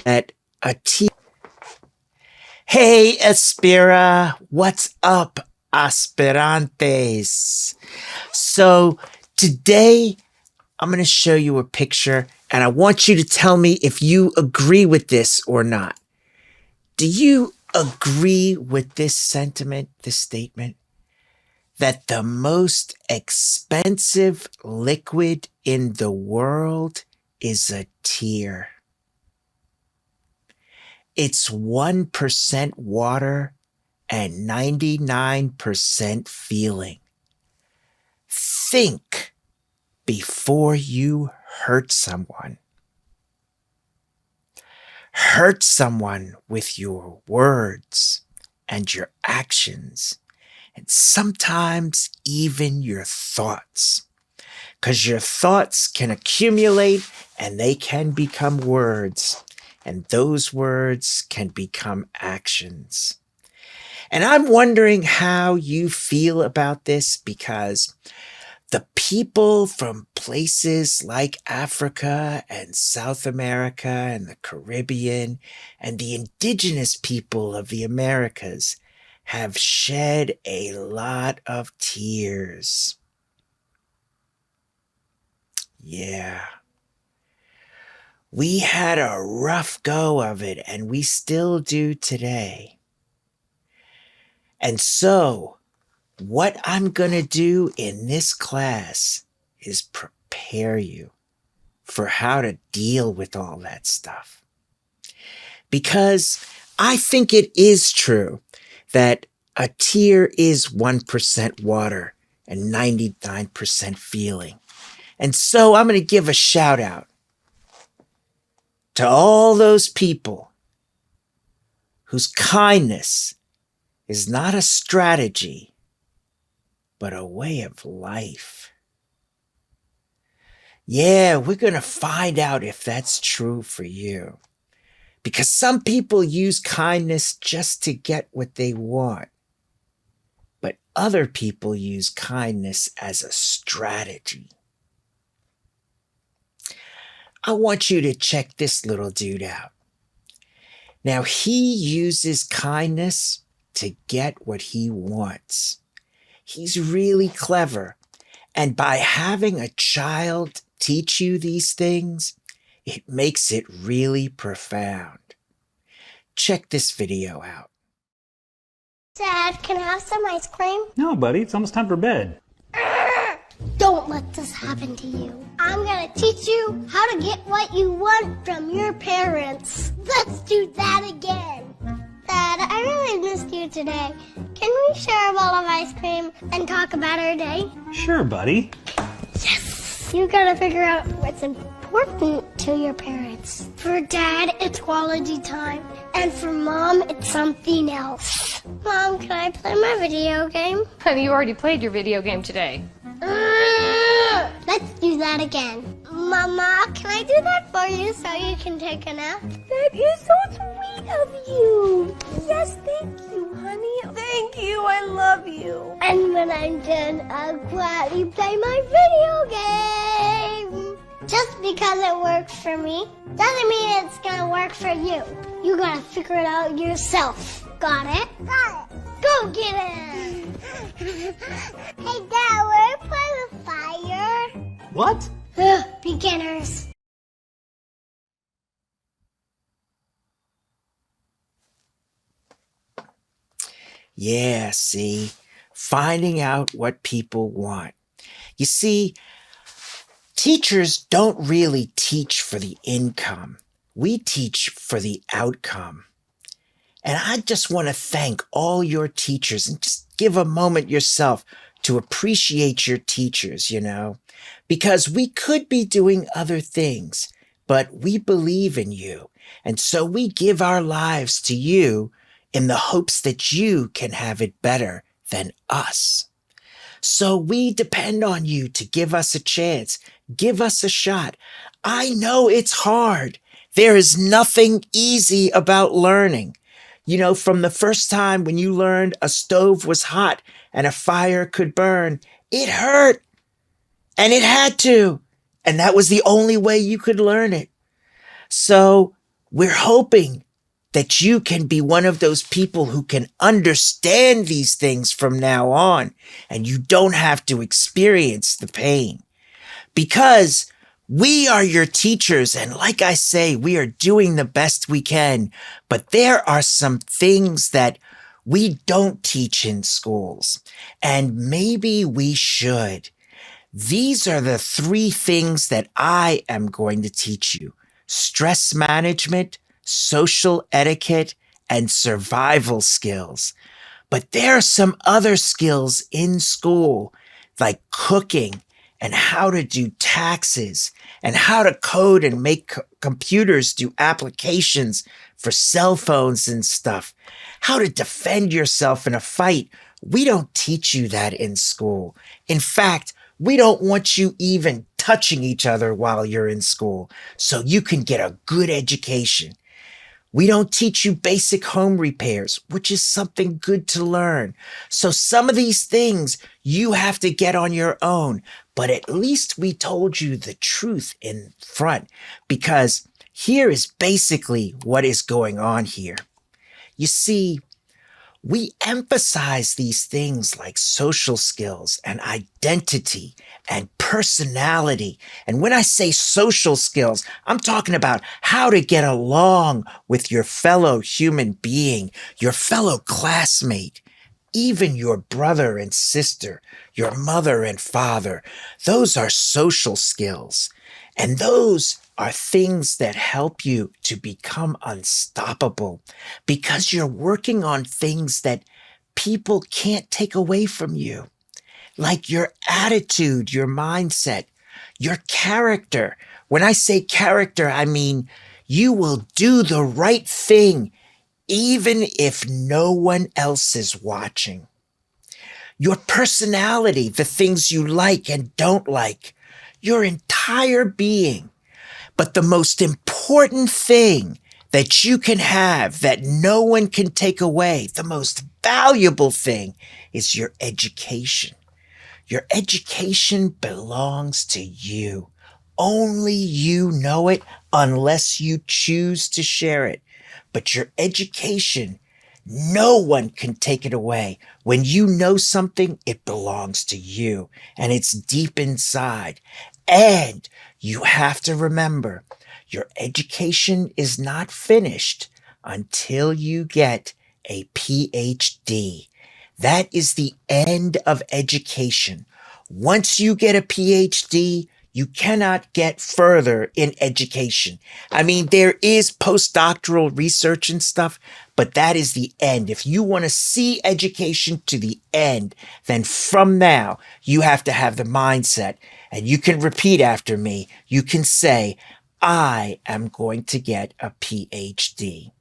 that a T. Hey, Aspira, what's up, aspirantes? So today I'm going to show you a picture and I want you to tell me if you agree with this or not. Do you agree with this sentiment, this statement, that the most expensive liquid in the world is a tear? It's 1% water and 99% feeling. Think before you hurt someone. Hurt someone with your words and your actions, and sometimes even your thoughts. Because your thoughts can accumulate and they can become words, and those words can become actions. And I'm wondering how you feel about this, because the people from places like Africa and South America and the Caribbean and the indigenous people of the Americas have shed a lot of tears. Yeah. We had a rough go of it, and we still do today. And so, what I'm going to do in this class is prepare you for how to deal with all that stuff. Because I think it is true that a tear is 1% water and 99% feeling. And so I'm going to give a shout out to all those people whose kindness is not a strategy, but a way of life. Yeah, we're going to find out if that's true for you. Because some people use kindness just to get what they want. But other people use kindness as a strategy. I want you to check this little dude out. Now, he uses kindness to get what he wants. He's really clever. And by having a child teach you these things, it makes it really profound. Check this video out. Dad, can I have some ice cream? No, buddy, it's almost time for bed. Don't let this happen to you. I'm gonna teach you how to get what you want from your parents. Let's do that again. Dad, I really missed you today. Can we share a bowl of ice cream and talk about our day? Sure, buddy. Yes! You gotta figure out what's important to your parents. For Dad, it's quality time. And for Mom, it's something else. Mom, can I play my video game? Honey, you already played your video game today. Let's do that again. Mama, can I do that for you so you can take a nap? That is so sweet of you. Yes, thank you, honey. Thank you. I love you. And when I'm done, I'll quietly play my video game. Just because it works for me doesn't mean it's gonna work for you. You gotta figure it out yourself. Got it? Got it. Go get it. Hey, Dad, will you play with fire? What? Beginners. Yeah, see, finding out what people want. You see, teachers don't really teach for the income. We teach for the outcome. And I just want to thank all your teachers, and just give a moment yourself to appreciate your teachers, because we could be doing other things, but we believe in you. And so we give our lives to you in the hopes that you can have it better than us. So we depend on you to give us a chance, give us a shot. I know it's hard. There is nothing easy about learning. From the first time when you learned a stove was hot and a fire could burn, it hurt. And it had to. And that was the only way you could learn it. So We're hoping that you can be one of those people who can understand these things from now on, and you don't have to experience the pain. Because we are your teachers, and like I say, we are doing the best we can, but there are some things that we don't teach in schools, and maybe we should. These are the 3 things that I am going to teach you: stress management, social etiquette, and survival skills. But there are some other skills in school, like cooking and how to do taxes and how to code and make computers do applications for cell phones and stuff, how to defend yourself in a fight. We don't teach you that in school. In fact, we don't want you even touching each other while you're in school so you can get a good education. We don't teach you basic home repairs, which is something good to learn. So some of these things you have to get on your own, but at least we told you the truth in front, because here is basically what is going on here. You see, we emphasize these things like social skills and identity and personality. And when I say social skills, I'm talking about how to get along with your fellow human being, your fellow classmate, even your brother and sister, your mother and father. Those are social skills. And those are things that help you to become unstoppable, because you're working on things that people can't take away from you, like your attitude, your mindset, your character. When I say character, I mean you will do the right thing even if no one else is watching. Your personality, the things you like and don't like, your entire being. But the most important thing that you can have that no one can take away, the most valuable thing, is your education. Your education belongs to you. Only you know it unless you choose to share it. But your education, no one can take it away. When you know something, it belongs to you, and it's deep inside. And you have to remember, your education is not finished until you get a PhD. That is the end of education. Once you get a PhD, you cannot get further in education. I mean, there is postdoctoral research and stuff, but that is the end. If you want to see education to the end, then from now, you have to have the mindset, and you can repeat after me. You can say, I am going to get a PhD.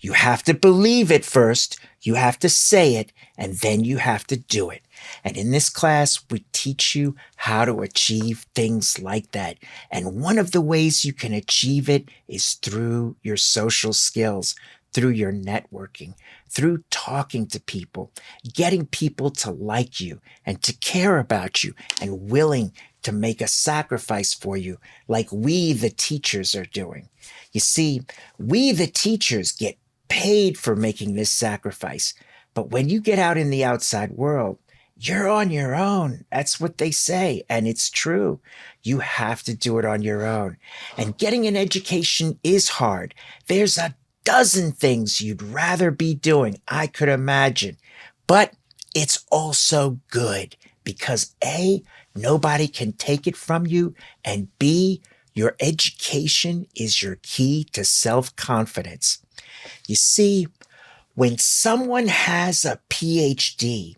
You have to believe it first, you have to say it, and then you have to do it. And in this class, we teach you how to achieve things like that. And one of the ways you can achieve it is through your social skills, through your networking, through talking to people, getting people to like you and to care about you and willing to make a sacrifice for you, like we, the teachers, are doing. You see, we, the teachers, get paid for making this sacrifice. But when you get out in the outside world, you're on your own. That's what they say. And it's true. You have to do it on your own. And getting an education is hard. There's a dozen things you'd rather be doing, I could imagine. But it's also good because A, nobody can take it from you, and B, your education is your key to self-confidence. You see, when someone has a PhD,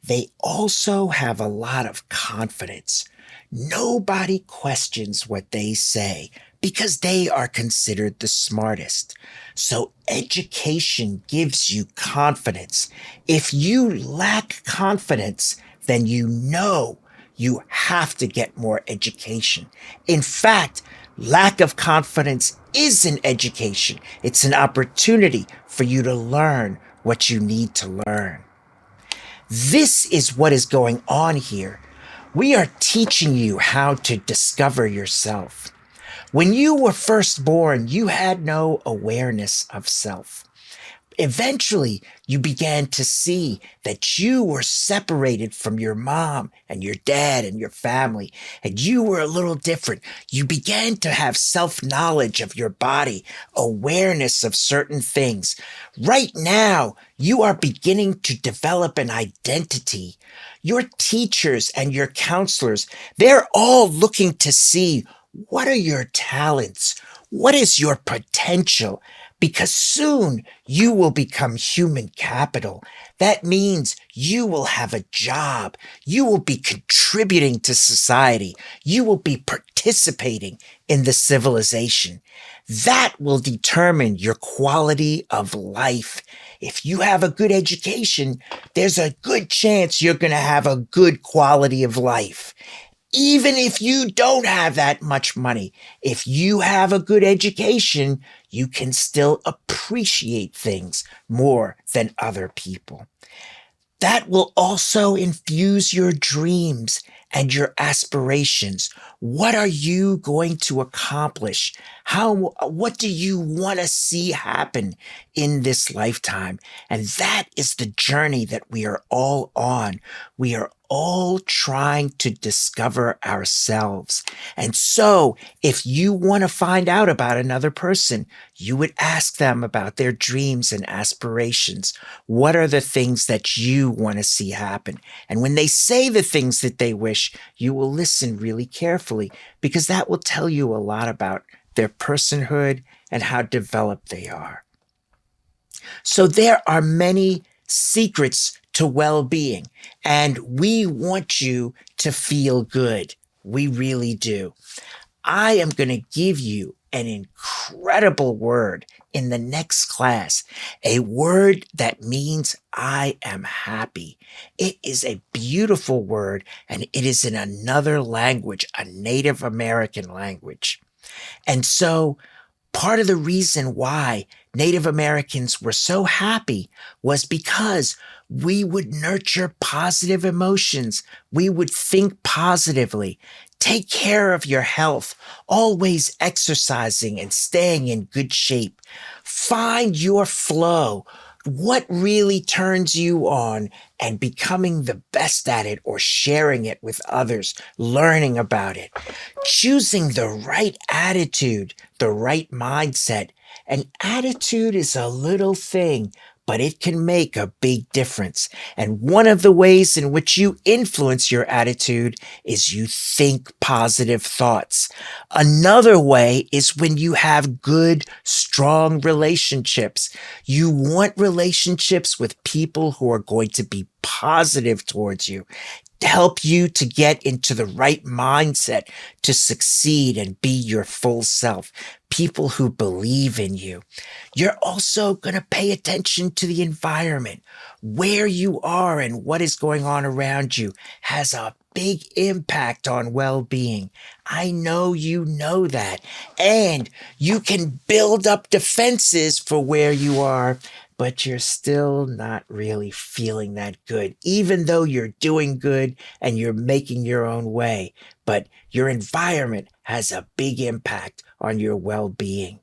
they also have a lot of confidence. Nobody questions what they say because they are considered the smartest. So education gives you confidence. If you lack confidence, then you know you have to get more education. In fact, lack of confidence is an education. It's an opportunity for you to learn what you need to learn. This is what is going on here. We are teaching you how to discover yourself. When you were first born, you had no awareness of self. Eventually, you began to see that you were separated from your mom and your dad and your family, and you were a little different. You began to have self knowledge of your body, awareness of certain things. Right now, you are beginning to develop an identity. Your teachers and your counselors, they're all looking to see what are your talents? What is your potential? Because soon you will become human capital. That means you will have a job. You will be contributing to society. You will be participating in the civilization. That will determine your quality of life. If you have a good education, there's a good chance you're going to have a good quality of life. Even if you don't have that much money, if you have a good education, you can still appreciate things more than other people. That will also infuse your dreams and your aspirations. What are you going to accomplish? What do you want to see happen in this lifetime? And that is the journey that we are all on. We are all trying to discover ourselves. And so, if you want to find out about another person, you would ask them about their dreams and aspirations. What are the things that you want to see happen? And when they say the things that they wish, you will listen really carefully because that will tell you a lot about their personhood and how developed they are. So there are many secrets to well-being, and we want you to feel good. We really do. I am going to give you an incredible word in the next class, a word that means I am happy. It is a beautiful word, and it is in another language, a Native American language. And so part of the reason why Native Americans were so happy was because we would nurture positive emotions. We would think positively. Take care of your health, always exercising and staying in good shape. Find your flow. What really turns you on and becoming the best at it or sharing it with others, learning about it, choosing the right attitude, the right mindset. An attitude is a little thing, but it can make a big difference. And one of the ways in which you influence your attitude is you think positive thoughts. Another way is when you have good, strong relationships. You want relationships with people who are going to be positive towards you, to help you to get into the right mindset to succeed and be your full self. People who believe in you. You're also going to pay attention to the environment. Where you are and what is going on around you has a big impact on well-being. I know you know that. And you can build up defenses for where you are, but you're still not really feeling that good, even though you're doing good and you're making your own way. But your environment has a big impact on your well-being.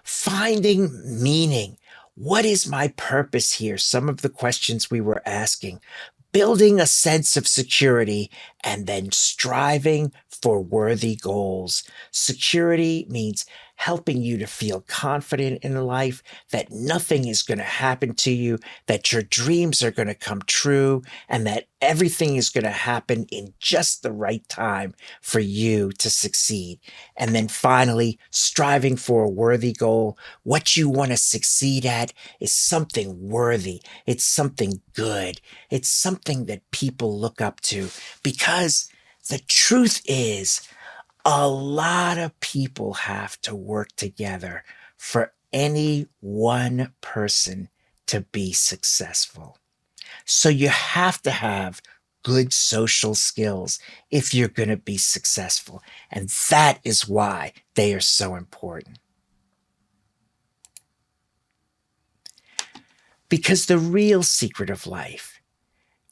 Finding meaning. What is my purpose here? Some of the questions we were asking. Building a sense of security and then striving for worthy goals. Security means helping you to feel confident in life, that nothing is going to happen to you, that your dreams are going to come true, and that everything is going to happen in just the right time for you to succeed. And then finally, striving for a worthy goal. What you want to succeed at is something worthy. It's something good. It's something that people look up to, because the truth is, a lot of people have to work together for any one person to be successful. So you have to have good social skills if you're going to be successful. And that is why they are so important. Because the real secret of life,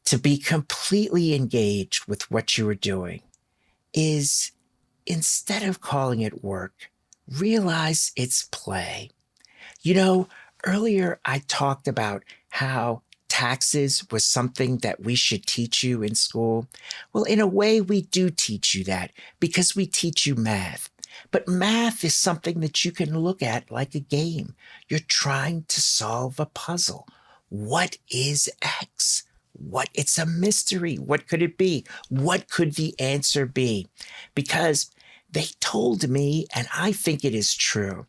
to be completely engaged with what you are doing, is instead of calling it work, realize it's play. You know, earlier I talked about how taxes was something that we should teach you in school. Well, in a way, we do teach you that because we teach you math. But math is something that you can look at like a game. You're trying to solve a puzzle. What is X? What? It's a mystery. What could it be? What could the answer be? Because they told me, and I think it is true,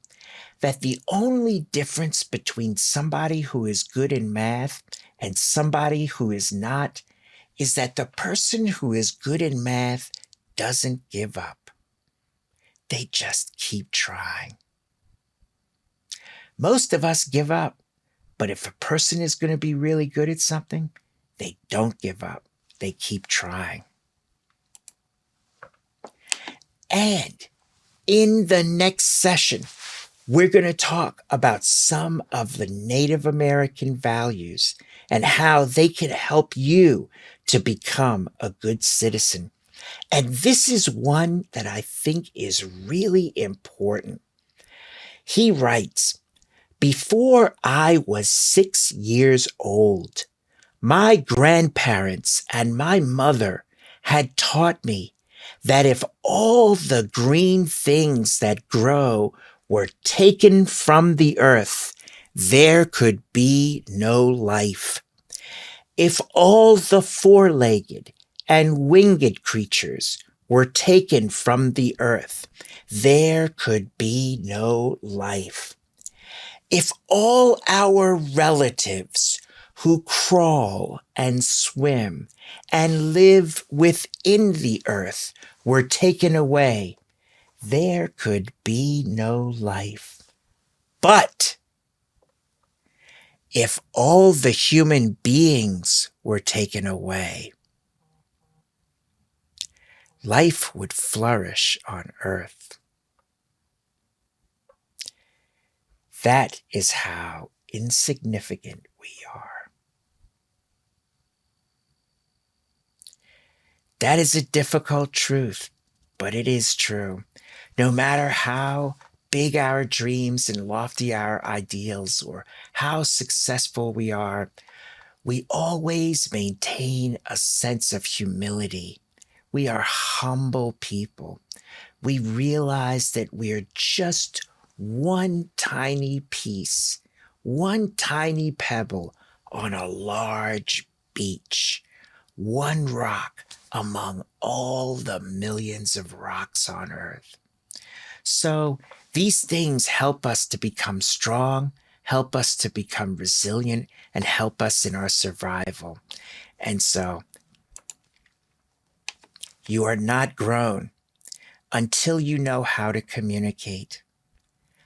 that the only difference between somebody who is good in math and somebody who is not is that the person who is good in math doesn't give up. They just keep trying. Most of us give up, but if a person is going to be really good at something, they don't give up. They keep trying. And in the next session, we're going to talk about some of the Native American values and how they can help you to become a good citizen. And this is one that I think is really important. He writes, "Before I was 6 years old, my grandparents and my mother had taught me that if all the green things that grow were taken from the earth, there could be no life. If all the four-legged and winged creatures were taken from the earth, there could be no life. If all our relatives who crawl and swim and live within the earth were taken away, there could be no life. But if all the human beings were taken away, life would flourish on earth." That is how insignificant we are. That is a difficult truth, but it is true. No matter how big our dreams and lofty our ideals or how successful we are, we always maintain a sense of humility. We are humble people. We realize that we're just one tiny piece, one tiny pebble on a large beach, one rock among all the millions of rocks on earth. So these things help us to become strong, help us to become resilient, and help us in our survival. And so you are not grown until you know how to communicate,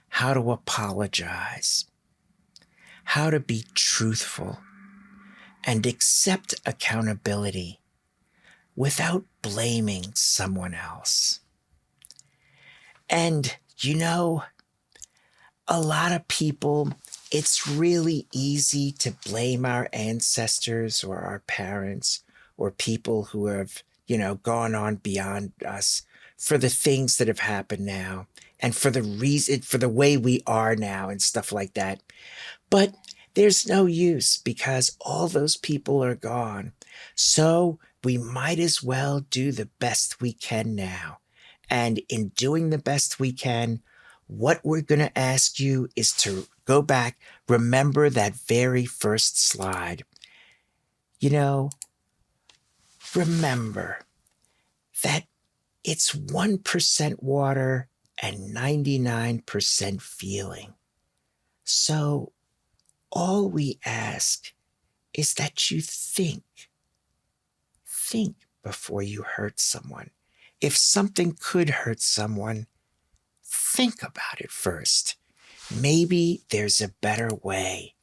how to apologize, how to be truthful, and accept accountability without blaming someone else. And you know, a lot of people, it's really easy to blame our ancestors or our parents or people who have, gone on beyond us for the things that have happened now and for the way we are now and stuff like that. But there's no use because all those people are gone. So we might as well do the best we can now. And in doing the best we can, what we're going to ask you is to go back, remember that very first slide. Remember that it's 1% water and 99% feeling. So all we ask is that you think before you hurt someone. If something could hurt someone, think about it first. Maybe there's a better way.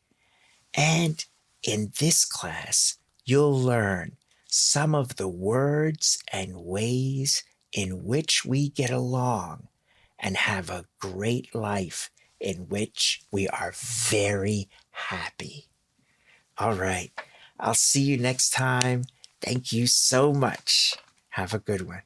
And in this class, you'll learn some of the words and ways in which we get along and have a great life in which we are very happy. All right. I'll see you next time. Thank you so much. Have a good one.